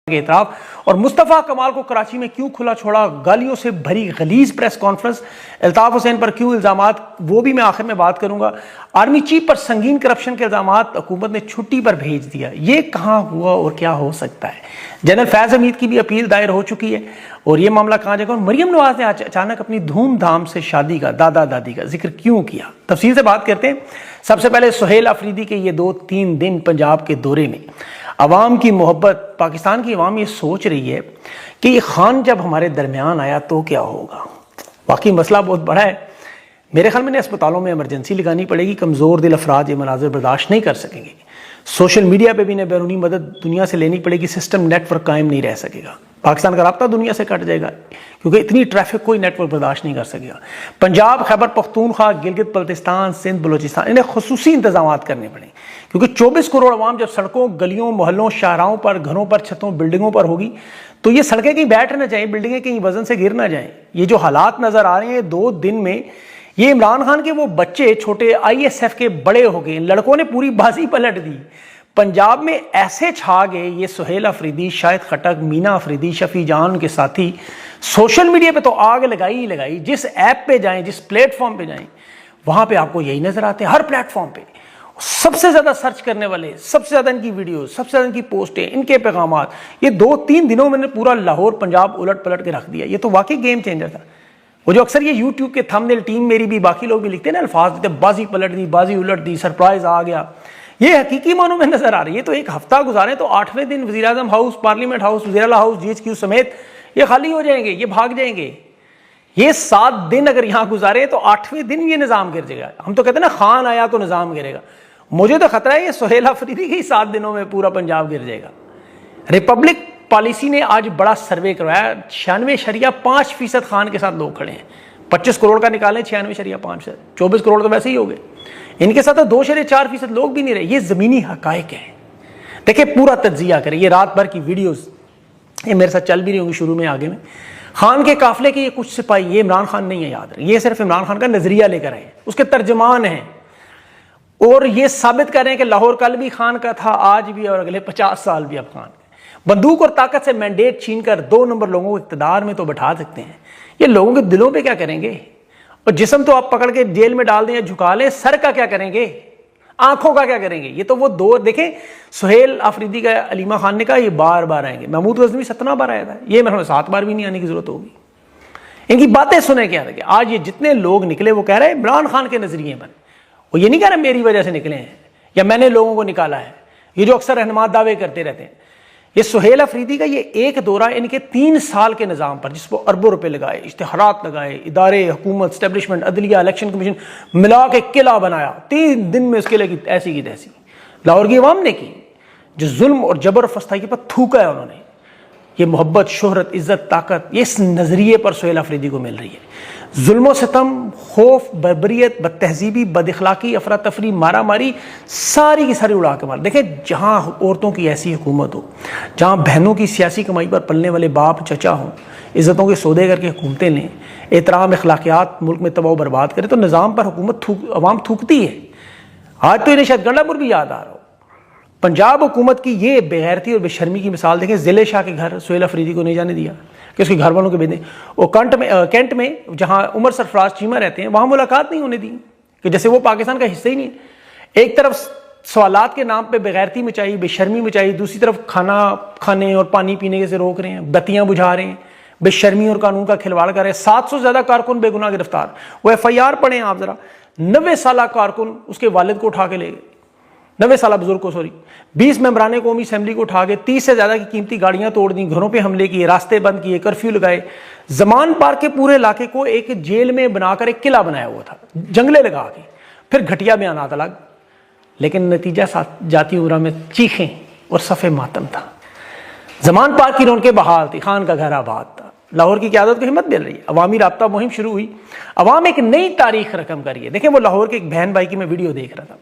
کے اعتراف اور مصطفیٰ کمال کو کراچی میں کیوں کھلا چھوڑا، گالیوں سے بھری غلیظ پریس کانفرنس، الطاف حسین پر کیوں الزامات، وہ بھی میں آخر میں بات کروں گا۔ آرمی چیف پر سنگین کرپشن کے الزامات، حکومت نے چھٹی پر بھیج دیا، یہ کہاں ہوا اور کیا ہو سکتا ہے؟ جنرل فیض حمید کی بھی اپیل دائر ہو چکی ہے اور یہ معاملہ کہاں جائے گا؟ اور مریم نواز نے اچانک اپنی دھوم دھام سے شادی کا، دادا دادی کا ذکر کیوں کیا؟ تفصیل سے بات کرتے ہیں۔ سب سے پہلے سہیل آفریدی کے یہ 2-3 دن پنجاب کے دورے میں عوام کی محبت، پاکستان کی عوام یہ سوچ رہی ہے کہ یہ خان جب ہمارے درمیان آیا تو کیا ہوگا؟ واقعی مسئلہ بہت بڑا ہے۔ میرے خیال میں اسپتالوں میں ایمرجنسی لگانی پڑے گی، کمزور دل افراد یہ مناظر برداشت نہیں کر سکیں گے۔ سوشل میڈیا پہ بھی انہیں بیرونی مدد دنیا سے لینی پڑے گی، سسٹم نیٹ ورک قائم نہیں رہ سکے گا، پاکستان کا رابطہ دنیا سے کٹ جائے گا کیونکہ اتنی ٹریفک کوئی نیٹ ورک برداشت نہیں کر سکے گا۔ پنجاب، خیبر پختونخوا، گلگت بلتستان، سندھ، بلوچستان، انہیں خصوصی انتظامات کرنے پڑیں کیونکہ 24 کروڑ عوام جب سڑکوں، گلیوں، محلوں، شاہراہوں پر، گھروں پر، چھتوں، بلڈنگوں پر ہوگی تو یہ سڑکیں کہیں بیٹھ نہ جائیں، بلڈنگیں کہیں وزن سے گر نہ جائیں۔ یہ جو حالات نظر آ رہے ہیں 2 دن میں، یہ عمران خان کے وہ بچے چھوٹے ISF کے بڑے ہو گئے، لڑکوں نے پوری بازی پلٹ دی۔ پنجاب میں ایسے چھا گئے یہ سہیل آفریدی، شاہد خٹک، مینا آفریدی، شفیع جان کے ساتھی، سوشل میڈیا پہ تو آگ لگائی ہی لگائی۔ جس ایپ پہ جائیں، جس پلیٹ فارم پہ جائیں، وہاں پہ آپ کو یہی نظر آتے ہیں، ہر پلیٹ فارم پہ سب سے زیادہ سرچ کرنے والے، سب سے زیادہ ان کی ویڈیوز، سب سے زیادہ ان کی پوسٹیں، ان کے پیغامات، یہ 2-3 دنوں میں نے پورا لاہور پنجاب الٹ پلٹ کے رکھ دیا۔ یہ تو واقعی گیم چینجر تھا۔ وہ جو اکثر یہ یوٹیوب کے تھمبنیل ٹیم میری بھی، باقی لوگ بھی لکھتے ہیں نا الفاظ دیتے، بازی پلٹ دی، بازی الٹ دی، سرپرائز آ گیا، یہ حقیقی معنوں میں نظر آ رہی ہے۔ تو ایک ہفتہ گزارے تو 8ویں دن وزیر اعظم ہاؤس، پارلیمنٹ ہاؤس، وزیر اعلیٰ ہاؤس، GHQ سمیت یہ خالی ہو جائیں گے، یہ بھاگ جائیں گے۔ یہ 7 دن اگر یہاں گزارے تو 8ویں دن یہ نظام گر جائے گا۔ ہم تو کہتے ہیں نا خان آیا تو نظام گرے گا، مجھے تو خطرہ ہے یہ سہیل آفریدی کے 7 دنوں میں پورا پنجاب گر جائے گا۔ ریپبلک پالیسی نے آج بڑا سروے کروایا، 96.5% خان کے ساتھ لوگ کھڑے ہیں۔ 25 کروڑ کا نکالیں، 96.5%، 24 کروڑ تو ویسے ہی ہو گئے۔ ان کے ساتھ 2.4% لوگ بھی نہیں رہے۔ یہ زمینی حقائق ہیں، دیکھیں پورا تجزیہ کریں۔ یہ رات بھر کی ویڈیوز یہ میرے ساتھ چل بھی رہی ہوں گی شروع میں، آگے میں خان کے قافلے کے یہ کچھ سپاہی، یہ عمران خان نہیں ہے، یاد رکھیں، یہ صرف عمران خان کا نظریہ لے کر آئے ہیں، اس کے ترجمان ہیں اور یہ ثابت کر رہے ہیں کہ لاہور کل بھی خان کا تھا، آج بھی، اور اگلے 50 سال بھی اب خان کا۔ بندوق اور طاقت سے مینڈیٹ چھین کر 2 نمبر لوگوں کو اقتدار میں تو بٹھا سکتے ہیں، یہ لوگوں کے دلوں پہ کیا کریں گے؟ اور جسم تو آپ پکڑ کے جیل میں ڈال دیں یا جھکا لیں، سر کا کیا کریں گے؟ آنکھوں کا کیا کریں گے؟ یہ تو وہ دور دیکھیں، سہیل آفریدی کا علیمہ خان نے کہا یہ بار بار آئیں گے، محمود غزنوی 17 بار آیا تھا، یہ میرے 7 بار بھی نہیں آنے کی ضرورت ہوگی۔ ان کی باتیں سنیں کیا تھا کہ آج یہ جتنے لوگ نکلے وہ کہہ رہے ہیں عمران خان کے نظریے پر، وہ یہ نہیں کہہ رہے میری وجہ سے نکلے ہیں یا میں نے لوگوں کو نکالا ہے، یہ جو اکثر رہنما دعوے کرتے رہتے ہیں۔ یہ سہیل آفریدی کا یہ ایک دورہ ان کے 3 سال کے نظام پر، جس کو اربوں روپے لگائے، اشتہارات لگائے، ادارے، حکومت، اسٹیبلشمنٹ، عدلیہ، الیکشن کمیشن ملا کے قلعہ بنایا، 3 دن میں اس قلعے کی ایسی کی تیسی لاہور کی عوام نے کی۔ جو ظلم اور جبر و فستائی پر تھوکا ہے انہوں نے، یہ محبت، شہرت، عزت، طاقت، یہ اس نظریے پر سہیل آفریدی کو مل رہی ہے۔ ظلم و ستم، خوف، بربریت، بد تہذیبی، بد اخلاقی، افراتفری، مارا ماری، ساری کی ساری اڑا کے مار۔ دیکھیں جہاں عورتوں کی ایسی حکومت ہو، جہاں بہنوں کی سیاسی کمائی پر پلنے والے باپ چچا ہوں، عزتوں کے سودے کر کے حکومتیں لیں، احترام، اخلاقیات ملک میں تباہ و برباد کرے، تو نظام پر حکومت عوام تھوکتی ہے۔ آج تو انہیں شاید گنڈا پور بھی یاد آ رہا ہو۔ پنجاب حکومت کی یہ بے غیرتی اور بے شرمی کی مثال دیکھیں، ضلع شاہ کے گھر سہیل آفریدی کو نہیں جانے دیا کہ اس کے گھر والوں کے بھیجیں، وہ کینٹ میں جہاں عمر سرفراز چیمہ رہتے ہیں وہاں ملاقات نہیں ہونے دی کہ جیسے وہ پاکستان کا حصہ ہی نہیں ہے۔ ایک طرف سوالات کے نام پہ بے غیرتی مچائی، بے شرمی مچائی، دوسری طرف کھانا کھانے اور پانی پینے سے روک رہے ہیں، بتیاں بجھا رہے ہیں، بے شرمی اور قانون کا کھلواڑ کر رہے ہیں۔ 700 سے زیادہ کارکن بے گناہ گرفتار۔ وہ FIR پڑھیں آپ ذرا، 90 سالہ کارکن اس کے والد کو اٹھا کے لے گئے، 90 سالہ بزرگ کو، 20 ممبران قومی اسمبلی کو اٹھا کے 30 سے زیادہ کی قیمتی گاڑیاں توڑ دیں، گھروں پہ حملے کیے، راستے بند کیے، کرفیو لگائے۔ زمان پارک کے پورے علاقے کو ایک جیل میں بنا کر ایک قلعہ بنایا ہوا تھا، جنگلے لگا کے، پھر گھٹیا بیانات الگ، لیکن نتیجہ جاتی عمرہ میں چیخیں اور صف ماتم تھا۔ زمان پارک کی رونقیں بحال تھی، خان کا گھر آباد تھا۔ لاہور کی قیادت کو ہمت مل رہی ہے، عوامی رابطہ مہم شروع ہوئی، عوام ایک نئی تاریخ رقم کری ہے۔ دیکھیں وہ لاہور کے ایک بہن بھائی کی میں ویڈیو دیکھ رہا تھا،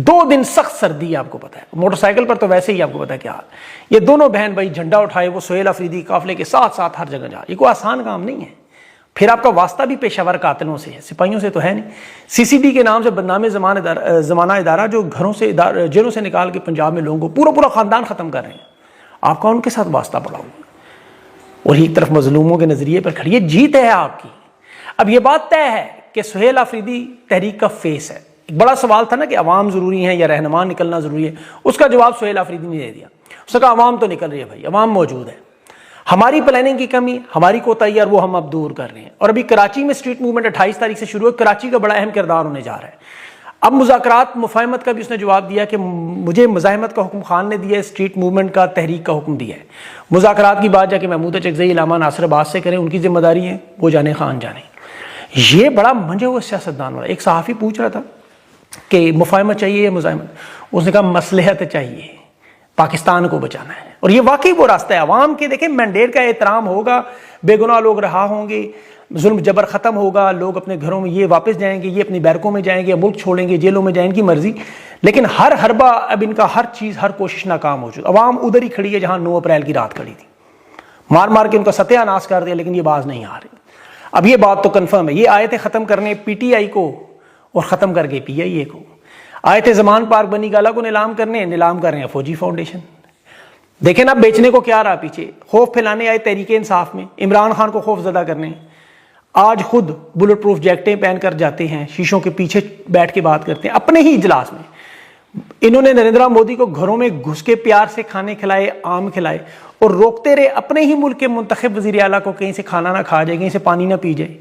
2 دن سخت سردی ہے، آپ کو پتا ہے، موٹر سائیکل پر تو ویسے ہی آپ کو پتا ہے کیا حال۔ یہ دونوں بہن بھائی جھنڈا اٹھائے، وہ سہیل آفریدی قافلے کے ساتھ ساتھ ہر جگہ جا، یہ کوئی آسان کام نہیں ہے۔ پھر آپ کا واسطہ بھی پیشہ ور قاتلوں سے ہے، سپاہیوں سے تو ہے نہیں۔ CCD کے نام سے بدنام زمانہ ادارہ جو گھروں سے جیلوں سے نکال کے پنجاب میں لوگوں کو پورا خاندان ختم کر رہے ہیں۔ آپ کا ان کے ساتھ واسطہ پڑا ہوا اور ایک طرف مظلوموں کے نظریے پر کھڑی ہے. جیت ہے آپ کی. اب یہ بات طے ہے کہ سہیل آفریدی تحریک کا فیس ہے. ایک بڑا سوال تھا نا کہ عوام ضروری ہیں یا رہنما نکلنا ضروری ہے, اس کا جواب سہیل آفریدی نے دے دیا. اس نے کہا عوام تو نکل رہی ہے بھائی, عوام موجود ہے, ہماری پلاننگ کی کمی, ہماری کوتاہی اور وہ ہم اب دور کر رہے ہیں. اور ابھی کراچی میں اسٹریٹ موومنٹ 28 تاریخ سے شروع ہے. کراچی کا بڑا اہم کردار ہونے جا رہا ہے. اب مذاکرات مفاہمت کا بھی اس نے جواب دیا کہ مجھے مزاحمت کا حکم خان نے دیا ہے, اسٹریٹ موومنٹ کا تحریک کا حکم دیا ہے. مذاکرات کی بات جا کے محمود چکزئی, علامہ ناصر عباس سے کریں, ان کی ذمہ داری ہے, وہ جانے خان جانے. یہ بڑا منجھے ہوئے سیاستدان والا. ایک صحافی پوچھ رہا تھا کہ مفاہمت چاہیے یا مزاحمت, اس نے کہا مصلحت چاہیے, پاکستان کو بچانا ہے. اور یہ واقعی وہ راستہ ہے. عوام کے دیکھیں مینڈیٹ کا احترام ہوگا, بے گناہ لوگ رہا ہوں گے, ظلم جبر ختم ہوگا, لوگ اپنے گھروں میں یہ واپس جائیں گے, یہ اپنی بیرکوں میں جائیں گے, ملک چھوڑیں گے, جیلوں میں جائیں, ان کی مرضی. لیکن ہر حربہ اب ان کا ہر چیز ہر کوشش ناکام ہو چکی. عوام ادھر ہی کھڑی ہے جہاں 9 اپریل کی رات کھڑی تھی. مار مار کے ان کا ستیہ ناش کر دیا, لیکن یہ باز نہیں آ رہی. اب یہ بات تو کنفرم ہے, یہ آئے تھے ختم کرنے پی ٹی آئی کو اور ختم کر کے پی آئی اے کو. آئے تھے زمان پارک بنی گالہ کو نیلام کرنے, نیلام کر رہے ہیں فوجی فاؤنڈیشن. دیکھیں نا بیچنے کو کیا رہا پیچھے. خوف پھیلانے آئے تحریک انصاف میں, عمران خان کو خوف زدہ کرنے. آج خود بلٹ پروف جیکٹیں پہن کر جاتے ہیں, شیشوں کے پیچھے بیٹھ کے بات کرتے ہیں اپنے ہی اجلاس میں. انہوں نے نریندر مودی کو گھروں میں گھس کے پیار سے کھانے کھلائے, آم کھلائے, اور روکتے رہے اپنے ہی ملک کے منتخب وزیر اعلیٰ کو کہیں سے کھانا نہ کھا جائے, کہیں سے پانی نہ پی جائے.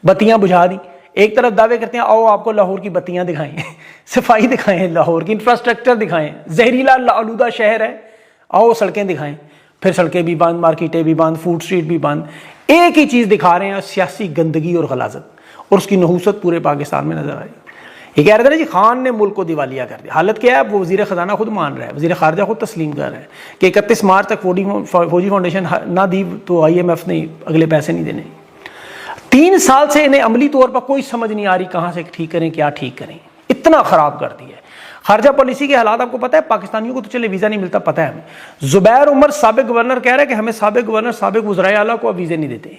بتیاں بجھا دی. ایک طرف دعوے کرتے ہیں آؤ آپ کو لاہور کی بتیاں دکھائیں, صفائی دکھائیں, لاہور کی انفراسٹرکچر دکھائیں, زہریلا آلودہ شہر ہے, آؤ سڑکیں دکھائیں. پھر سڑکیں بھی بند, مارکیٹیں بھی بند, فوڈ اسٹریٹ بھی بند. ایک ہی چیز دکھا رہے ہیں, سیاسی گندگی اور غلاظت, اور اس کی نحوست پورے پاکستان میں نظر آئی. یہ کہہ رہے تھے نا جی خان نے ملک کو دیوالیہ کر دیا. حالت کیا ہے, وہ وزیر خزانہ خود مان رہا ہے, وزیر خارجہ خود تسلیم کر رہا ہے کہ 31 مارچ تک فوجی فاؤنڈیشن نہ دی تو آئی ایم ایف نے اگلے پیسے نہیں دینے. 3 سال سے انہیں عملی طور پر کوئی سمجھ نہیں آ رہی کہاں سے ٹھیک کریں, کیا ٹھیک کریں. اتنا خراب کر دیا ہے. خارجہ پالیسی کے حالات آپ کو پتہ ہے, پاکستانیوں کو تو چلے ویزا نہیں ملتا, پتہ ہے ہمیں. زبیر عمر سابق گورنر کہہ رہا ہے کہ ہمیں سابق گورنر, سابق وزرائے اعلیٰ کو اب ویزے نہیں دیتے.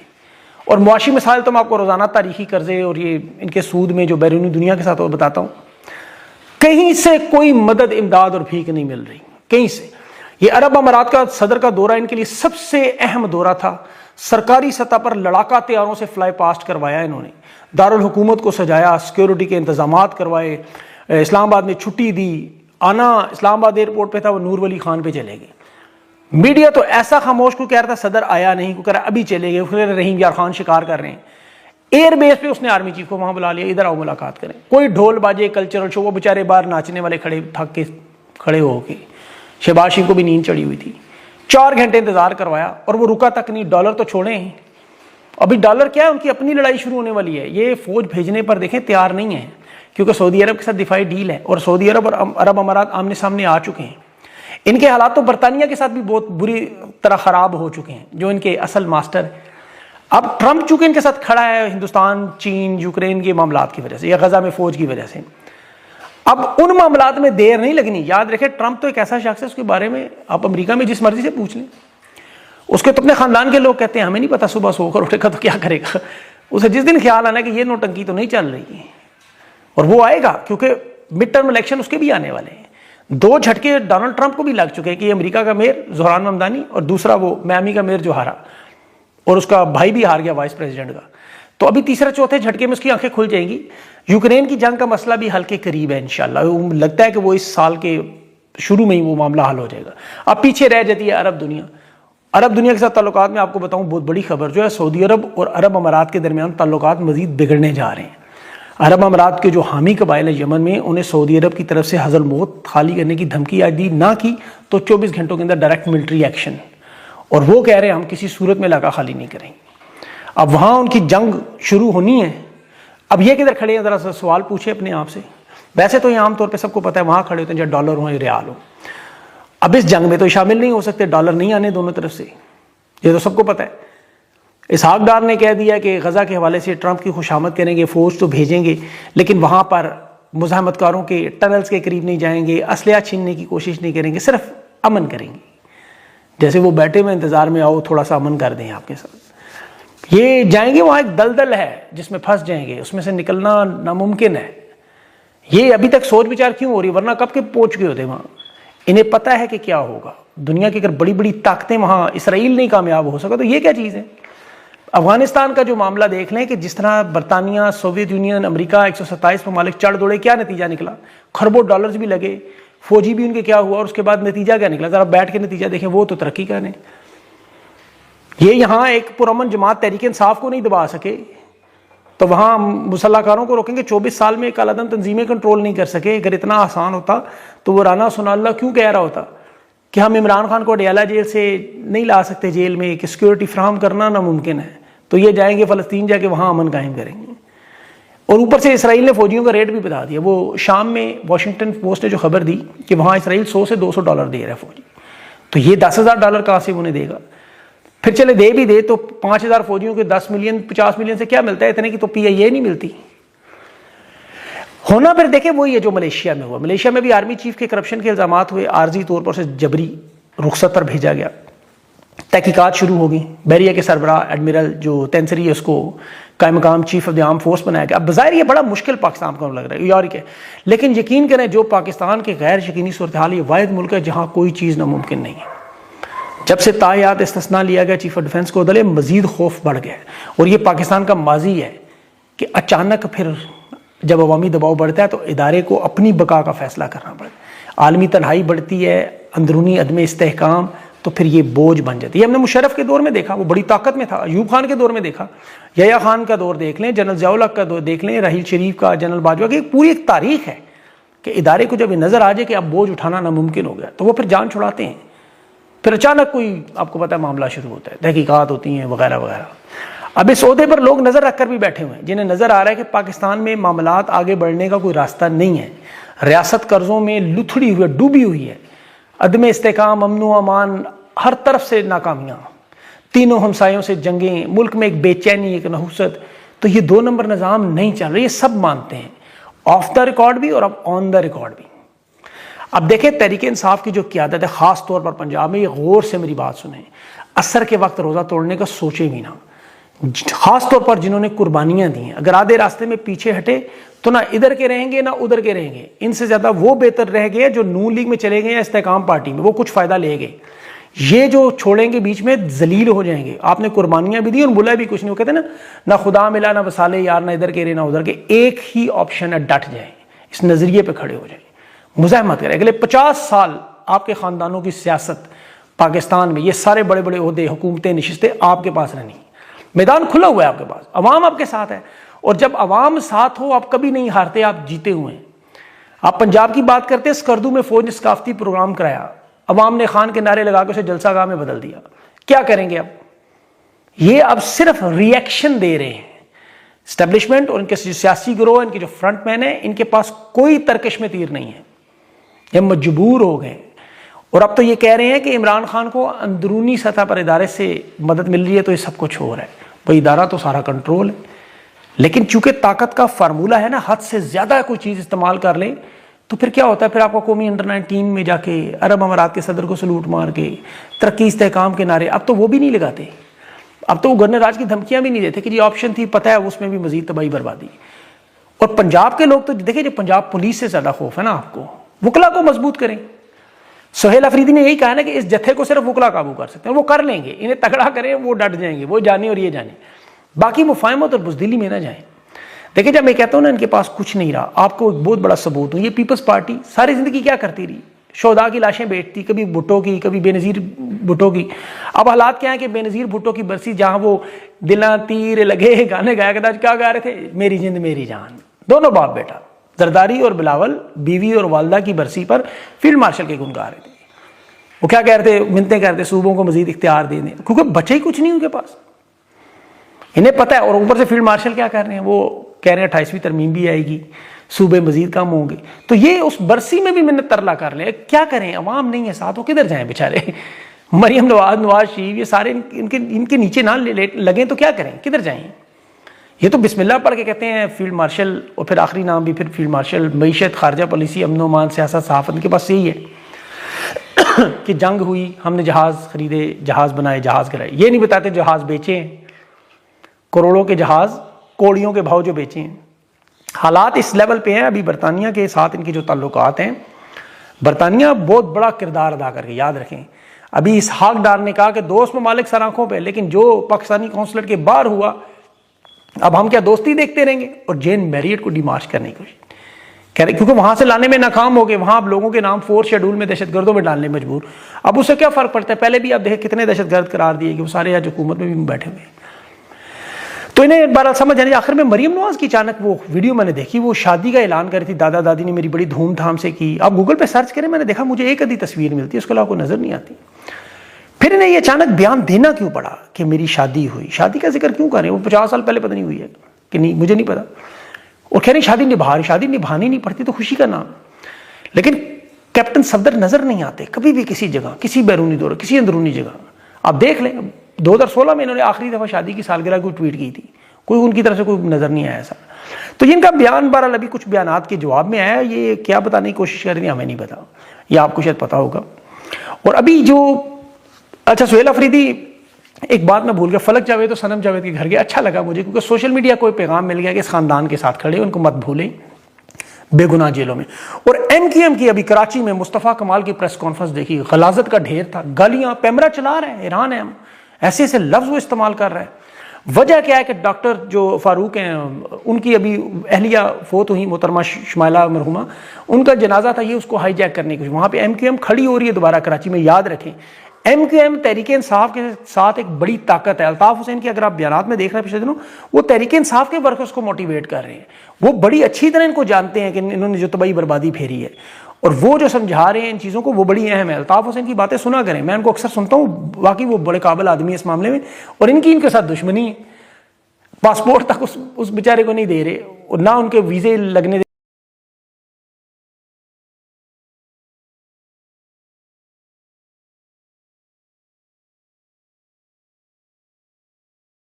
اور معاشی مسائل تو میں آپ کو روزانہ تاریخی قرضے اور یہ ان کے سود میں جو بیرونی دنیا کے ساتھ بتاتا ہوں, کہیں سے کوئی مدد, امداد اور بھیک نہیں مل رہی کہیں سے. یہ عرب امارات کا صدر کا دورہ ان کے لیے سب سے اہم دورہ تھا. سرکاری سطح پر لڑاکا طیاروں سے فلائی پاسٹ کروایا انہوں نے, دارالحکومت کو سجایا, سیکیورٹی کے انتظامات کروائے, اسلام آباد میں چھٹی دی. آنا اسلام آباد ایئرپورٹ پہ تھا, وہ نور ولی خان پہ چلے گئے. میڈیا تو ایسا خاموش کو کہہ رہا تھا صدر آیا نہیں, کو کہہ رہا ابھی چلے گئے, پھر رحیم یار خان شکار کر رہے ہیں. ایئر بیس پہ اس نے آرمی چیف کو وہاں بلا لیا, ادھر آؤ ملاقات کریں. کوئی ڈھول باجے کلچرل شو, وہ بیچارے باہر ناچنے والے کھڑے تھک کے کھڑے ہو کے. شہباز شریف کو بھی نیند چڑھی ہوئی تھی. 4 گھنٹے انتظار کروایا اور وہ رکا تک نہیں. ڈالر تو چھوڑیں, ابھی ڈالر کیا ہے, ان کی اپنی لڑائی شروع ہونے والی ہے. یہ فوج بھیجنے پر دیکھیں تیار نہیں ہے, کیونکہ سعودی عرب کے ساتھ دفاعی ڈیل ہے, اور سعودی عرب اور عرب امارات آمنے سامنے آ چکے ہیں. ان کے حالات تو برطانیہ کے ساتھ بھی بہت بری طرح خراب ہو چکے ہیں, جو ان کے اصل ماسٹر. اب ٹرمپ چونکہ ان کے ساتھ کھڑا ہے ہندوستان, چین, یوکرین کے معاملات کی وجہ سے یا غزہ میں فوج کی وجہ سے, اب ان معاملات میں دیر نہیں لگنی. یاد رکھیں ٹرمپ تو ایک ایسا شخص ہے, اس کے بارے میں آپ امریکہ میں جس مرضی سے پوچھ لیں, اس کے تو اپنے خاندان کے لوگ کہتے ہیں ہمیں نہیں پتا صبح سو کر اٹھے گا تو کیا کرے گا. اسے جس دن خیال آنا ہے کہ یہ نوٹنکی تو نہیں چل رہی ہے, اور وہ آئے گا کیونکہ مڈ ٹرم الیکشن اس کے بھی آنے والے ہیں. 2 جھٹکے ڈونلڈ ٹرمپ کو بھی لگ چکے ہیں کہ یہ امریکہ کا میئر زہران ممدانی, اور دوسرا وہ میامی کا میئر جو ہارا, اور اس کا بھائی بھی ہار گیا وائس پریزیڈنٹ کا. تو ابھی تیسرا چوتھے جھٹکے میں اس کی آنکھیں کھل جائیں گی. یوکرین کی جنگ کا مسئلہ بھی حل کے قریب ہے انشاءاللہ. لگتا ہے کہ وہ اس سال کے شروع میں ہی وہ معاملہ حل ہو جائے گا. اب پیچھے رہ جاتی ہے عرب دنیا. عرب دنیا کے ساتھ تعلقات میں آپ کو بتاؤں بہت بڑی خبر جو ہے, سعودی عرب اور عرب امارات کے درمیان تعلقات مزید بگڑنے جا رہے ہیں. عرب امارات کے جو حامی قبائل ہیں یمن میں, انہیں سعودی عرب کی طرف سے حضر موت خالی کرنے کی دھمکی آج دی, نہ کی تو 24 گھنٹوں کے اندر ڈائریکٹ ملٹری ایکشن, اور وہ کہہ رہے ہیں ہم کسی صورت میں علاقہ خالی نہیں کریں گے. اب وہاں ان کی جنگ شروع ہونی ہے. اب یہ کدھر کھڑے ہیں, ذرا سا سوال پوچھیں اپنے آپ سے. ویسے تو یہ عام طور پہ سب کو پتہ ہے وہاں کھڑے ہوتے ہیں جہاں ڈالر ہو یا ریال ہو. اب اس جنگ میں تو شامل نہیں ہو سکتے, ڈالر نہیں آنے دونوں طرف سے, یہ تو سب کو پتہ ہے. اسحاق ڈار نے کہہ دیا کہ غزہ کے حوالے سے ٹرمپ کی خوشامد کریں گے, فوج تو بھیجیں گے, لیکن وہاں پر مزاحمت کاروں کے ٹنلز کے قریب نہیں جائیں گے, اسلحہ چھیننے کی کوشش نہیں کریں گے, صرف امن کریں گے. جیسے وہ بیٹھے ہوئے انتظار میں, آؤ تھوڑا سا امن کر دیں آپ کے ساتھ. یہ جائیں گے وہاں, ایک دلدل ہے جس میں پھنس جائیں گے, اس میں سے نکلنا ناممکن ہے. یہ ابھی تک سوچ بچار کیوں ہو رہی, ورنہ کب کے پہنچ گئے ہوتے وہاں. انہیں پتہ ہے کہ کیا ہوگا. دنیا کی اگر بڑی بڑی طاقتیں وہاں اسرائیل نہیں کامیاب ہو سکا تو یہ کیا چیز ہے. افغانستان کا جو معاملہ دیکھ لیں کہ جس طرح برطانیہ، سوویت یونین، امریکہ 127 ممالک چڑھ دوڑے، کیا نتیجہ نکلا؟ خربوں ڈالرز بھی لگے، فوجی بھی ان کے کیا ہوا، اور اس کے بعد نتیجہ کیا نکلا؟ ذرا بیٹھ کے نتیجہ دیکھیں. وہ تو ترقی کرنے، یہ یہاں ایک پرامن جماعت تحریک انصاف کو نہیں دبا سکے تو وہاں مسلح کاروں کو روکیں گے. 24 سال میں ایک علیحدہ تنظیمیں کنٹرول نہیں کر سکے. اگر اتنا آسان ہوتا تو وہ رانا ثناءاللہ کیوں کہہ رہا ہوتا کہ ہم عمران خان کو اڈیالہ جیل سے نہیں لا سکتے، جیل میں کہ سیکورٹی فراہم کرنا ناممکن ہے، تو یہ جائیں گے فلسطین، جا کے وہاں امن قائم کریں گے. اور اوپر سے اسرائیل نے فوجیوں کا ریٹ بھی بتا دیا. وہ شام میں واشنگٹن پوسٹ نے جو خبر دی کہ وہاں اسرائیل $100 سے $200 دے رہا ہے فوجی. تو یہ $10,000 کہاں سے انہیں دے گا؟ پھر چلے دے بھی دے تو 5,000 فوجیوں کے 10 ملین 50 ملین سے کیا ملتا ہے؟ اتنے کی تو PIA نہیں ملتی. ہونا پھر دیکھیں وہی ہے جو ملیشیا میں ہوا. ملیشیا میں بھی آرمی چیف کے کرپشن کے الزامات ہوئے، عارضی طور پر سے جبری رخصت پر بھیجا گیا، تحقیقات شروع ہو گئی. بحریہ کے سربراہ ایڈمرل جو تینسری ہے اس کو قائم مقام chief of the arm force بنایا گیا. اب بظاہر یہ بڑا مشکل پاکستان کو لگ رہا ہے یار کیا، لیکن یقین کریں جو پاکستان کے غیر یقینی صورتحال، یہ واحد ملک ہے جہاں کوئی چیز ناممکن نہیں ہے. جب سے تایات استثناء لیا گیا چیف آف ڈیفنس کو عدلے، مزید خوف بڑھ گیا. اور یہ پاکستان کا ماضی ہے کہ اچانک پھر جب عوامی دباؤ بڑھتا ہے تو ادارے کو اپنی بقا کا فیصلہ کرنا پڑتا ہے. عالمی تنہائی بڑھتی ہے، اندرونی عدم استحکام، تو پھر یہ بوجھ بن جاتی ہے. ہم نے مشرف کے دور میں دیکھا، وہ بڑی طاقت میں تھا. ایوب خان کے دور میں دیکھا، یحییٰ خان کا دور دیکھ لیں، جنرل ضیاء الحق کا دور دیکھ لیں، راحیل شریف کا، جنرل باجوہ کی پوری ایک تاریخ ہے کہ ادارے کو جب یہ نظر آ جائے کہ اب بوجھ اٹھانا ناممکن ہو گیا تو وہ پھر جان چھڑاتے ہیں. پھر اچانک کوئی آپ کو پتہ ہے معاملہ شروع ہوتا ہے، تحقیقات ہوتی ہیں وغیرہ وغیرہ. اب اس عہدے پر لوگ نظر رکھ کر بھی بیٹھے ہوئے ہیں جنہیں نظر آ رہا ہے کہ پاکستان میں معاملات آگے بڑھنے کا کوئی راستہ نہیں ہے. ریاست قرضوں میں لتھڑی ہوئی، ڈوبی ہوئی ہے. عدم استحکام، امن و امان، ہر طرف سے ناکامیاں، تینوں ہمسایوں سے جنگیں، ملک میں ایک بے چینی، ایک نحوست. تو یہ 2 نمبر نظام نہیں چل رہا، یہ سب مانتے ہیں، آف دا ریکارڈ بھی اور اب آن دا ریکارڈ بھی. اب دیکھیں تحریک انصاف کی جو قیادت ہے خاص طور پر پنجاب میں، یہ غور سے میری بات سنیں، عصر کے وقت روزہ توڑنے کا سوچے بھی نہ. خاص طور پر جنہوں نے قربانیاں دی ہیں، اگر آدھے راستے میں پیچھے ہٹے تو نہ ادھر کے رہیں گے نہ ادھر کے رہیں گے. ان سے زیادہ وہ بہتر رہ گئے جو نون لیگ میں چلے گئے یا استحکام پارٹی میں، وہ کچھ فائدہ لے گئے. یہ جو چھوڑیں گے بیچ میں ذلیل ہو جائیں گے. آپ نے قربانیاں بھی دی اور بولا بھی کچھ نہیں. وہ کہتے ہیں نا، نہ خدا ملا نہ وسالے یار، نہ ادھر کے رہے نہ ادھر کے. ایک ہی آپشن ہے، ڈٹ جائیں، اس نظریے پہ کھڑے ہو جائیں، مزاحمت کریں. اگلے 50 سال آپ کے خاندانوں کی سیاست پاکستان میں، یہ سارے بڑے بڑے عہدے، حکومتیں، نشستیں آپ کے پاس رہنی. میدان کھلا ہوا ہے آپ کے پاس، عوام آپ کے ساتھ ہے. اور جب عوام ساتھ ہو آپ کبھی نہیں ہارتے، آپ جیتے ہوئے ہیں. آپ پنجاب کی بات کرتے ہیں، اسکردو میں فوج نے ثقافتی پروگرام کرایا، عوام نے خان کے نعرے لگا کے اسے جلسہ گاہ میں بدل دیا. کیا کریں گے اب؟ یہ اب صرف ری ایکشن دے رہے ہیں. اسٹیبلشمنٹ اور ان کے سیاسی گروہ، ان کے جو فرنٹ مین ہیں، ان کے پاس کوئی ترکش میں تیر نہیں ہے. یہ مجبور ہو گئے. اور اب تو یہ کہہ رہے ہیں کہ عمران خان کو اندرونی سطح پر ادارے سے مدد مل رہی ہے تو یہ سب کچھ ہو رہا ہے. وہ ادارہ تو سارا کنٹرول ہے، لیکن چونکہ طاقت کا فارمولہ ہے نا، حد سے زیادہ کوئی چیز استعمال کر لیں تو پھر کیا ہوتا ہے؟ پھر آپ کو قومی انڈر-19 میں جا کے عرب امارات کے صدر کو سلوٹ مار کے ترقی استحکام کے نعرے اب تو وہ بھی نہیں لگاتے. اب تو وہ گورنر راج کی دھمکیاں بھی نہیں دیتے کہ جی آپشن تھی، پتہ ہے اس میں بھی مزید تباہی بربادی. اور پنجاب کے لوگ تو دیکھیں، جو پنجاب پولیس سے زیادہ خوف ہے نا آپ کو، وکلا کو مضبوط کریں. سہیل افریدی نے یہی کہا نا کہ اس جتھے کو صرف وکلا قابو کر سکتے ہیں. وہ کر لیں گے، انہیں تگڑا کریں، وہ ڈٹ جائیں گے، وہ جانے اور یہ جانے، باقی مفاہمت اور بزدلی میں نہ جائیں. دیکھیں جب میں کہتا ہوں نا ان کے پاس کچھ نہیں رہا، آپ کو ایک بہت بڑا ثبوت ہوں. یہ پیپلز پارٹی ساری زندگی کیا کرتی رہی؟ شہداء کی لاشیں بیچتی، کبھی بھٹو کی، کبھی بے نظیر بھٹو کی. اب حالات کیا ہیں کہ بے نظیر بھٹو کی برسی جہاں وہ دلاں تیر لگے گانے گایا کرتا، کیا گا رہے تھے؟ میری جند میری جان. دونوں باپ بیٹا زرداری اور بلاول، بیوی اور والدہ کی برسی پر فیلڈ مارشل کے گن گا رہے تھے. وہ کیا کہہ رہے تھے؟ منتیں کرتے صوبوں کو مزید اختیار دے دیں، کیونکہ بچے ہی کچھ نہیں ان کے پاس، انہیں پتہ ہے. اور اوپر سے فیلڈ مارشل کیا کر رہے ہیں؟ وہ کہہ رہے ہیں 28ویں ترمیم بھی آئے گی، صوبے مزید کم ہوں گے. تو یہ اس برسی میں بھی منت ترلا کر لیں. کیا کریں؟ عوام نہیں ہے ساتھ، وہ کدھر جائیں بیچارے؟ مریم نواز، نواز شریف، یہ سارے ان کے نیچے نہ لگیں تو کیا کریں؟ کدھر جائیں؟ یہ تو بسم اللہ پڑھ کے کہتے ہیں فیلڈ مارشل، اور پھر آخری نام بھی پھر فیلڈ مارشل. معیشت، خارجہ پالیسی، امن و امان، سیاست، صحافت، ان کے پاس یہی ہے کہ جنگ ہوئی، ہم نے جہاز خریدے، جہاز بنائے، جہاز گرائے. یہ نہیں بتاتے جہاز بیچے ہیں، کروڑوں کے جہاز کوڑیوں کے بھاؤ جو بیچے ہیں. حالات اس لیول پہ ہیں ابھی برطانیہ کے ساتھ ان کے جو تعلقات ہیں برطانیہ بہت بڑا کردار ادا کر کے، یاد رکھیں. ابھی اسحاق ڈار نے کہا کہ دوست ممالک سر آنکھوں پہ، لیکن جو پاکستانی قونصلیٹ کے باہر ہوا اب ہم کیا دوستی دیکھتے رہیں گے. اور جین میریٹ کو ڈیمارچ کرنے کی کوشش کہہ رہے، کیونکہ وہاں سے لانے میں ناکام ہو گئے، وہاں اب لوگوں کے نام 4 شیڈول میں دہشت گردوں میں ڈالنے مجبور. اب اس سے کیا فرق پڑتا ہے؟ پہلے بھی آپ دیکھیں کتنے دہشت گرد قرار دیے کہ وہ سارے آج حکومت میں بھی بیٹھے ہوئے ہیں. تو انہیں بہرحال سمجھ آنے. آخر میں مریم نواز کی اچانک وہ ویڈیو میں نے دیکھی، وہ شادی کا اعلان کر رہی تھی، دادا دادی نے میری بڑی دھوم دھام سے کی. آپ گوگل پہ سرچ کریں، میں نے دیکھا مجھے ایک ادھی تصویر ملتی ہے، اس کے علاوہ کوئی نظر نہیں آتی. پھر انہیں یہ اچانک بیان دینا کیوں پڑا کہ میری شادی ہوئی؟ شادی کا ذکر کیوں کر رہے ہیں؟ وہ 50 سال پہلے پتہ نہیں ہوئی ہے کہ نہیں، مجھے نہیں پتا. اور کہہ رہے شادی نبھانی نہیں پڑتی تو خوشی کا نام. لیکن کیپٹن صفدر نظر نہیں آتے کبھی بھی کسی جگہ، کسی بیرونی دورے، کسی اندرونی جگہ. آپ دیکھ لیں 2016 میں انہوں نے آخری دفعہ شادی کی سالگرہ کو ٹویٹ کی تھی، کوئی ان کی طرف سے کوئی نظر نہیں آیا ایسا. تو ان کا بیان بہرحال ابھی کچھ بیانات کے جواب میں آیا. یہ کیا بتانے کی کوشش کر رہی ہیں ہمیں نہیں پتا، یا آپ کو شاید پتا ہوگا. اور ابھی جو اچھا سہیل افریدی، ایک بات میں بھول گیا، فلک جاوید اور صنم جاوید کے گھر گیا. اچھا لگا مجھے کیونکہ سوشل میڈیا کو ایک پیغام مل گیا کہ اس خاندان کے ساتھ کھڑے، ان کو مت بھولیں، بے گناہ جیلوں میں. اور ایم کیو ایم کی ابھی کراچی میں مصطفیٰ کمال کی پریس کانفرنس دیکھی، غلاظت کا ڈھیر تھا، گالیاں، پیمرا چلا رہے ہیں، ایران ہے ہم، ایسے ایسے لفظ وہ استعمال کر رہے ہیں. وجہ کیا ہے کہ ڈاکٹر جو فاروق ہیں ان کی ابھی اہلیہ فوت ہوئی، محترمہ شمائلہ مرحومہ، ان کا جنازہ تھا، یہ اس کو ہائی جیک کرنے کی. وہاں پہ ایم کیو ایم کھڑی ہو رہی ہے دوبارہ کراچی میں. یاد رکھیں M Q M Tehreek Insaf کے ساتھ ایک بڑی طاقت ہے. الطاف حسین کی اگر آپ بیانات میں دیکھ رہے ہیں پچھلے دنوں، وہ تحریک انصاف کے ورکرز کو موٹیویٹ کر رہے ہیں. وہ بڑی اچھی طرح ان کو جانتے ہیں کہ انہوں نے جو تباہی بربادی پھیری ہے، اور وہ جو سمجھا رہے ہیں ان چیزوں کو، وہ بڑی اہم ہے. الطاف حسین کی باتیں سنا کریں، میں ان کو اکثر سنتا ہوں، واقعی وہ بڑے قابل آدمی ہے اس معاملے میں. اور ان کے ساتھ دشمنی ہے، پاسپورٹ تک اس بیچارے کو نہیں دے رہے، اور نہ ان کے ویزے لگنے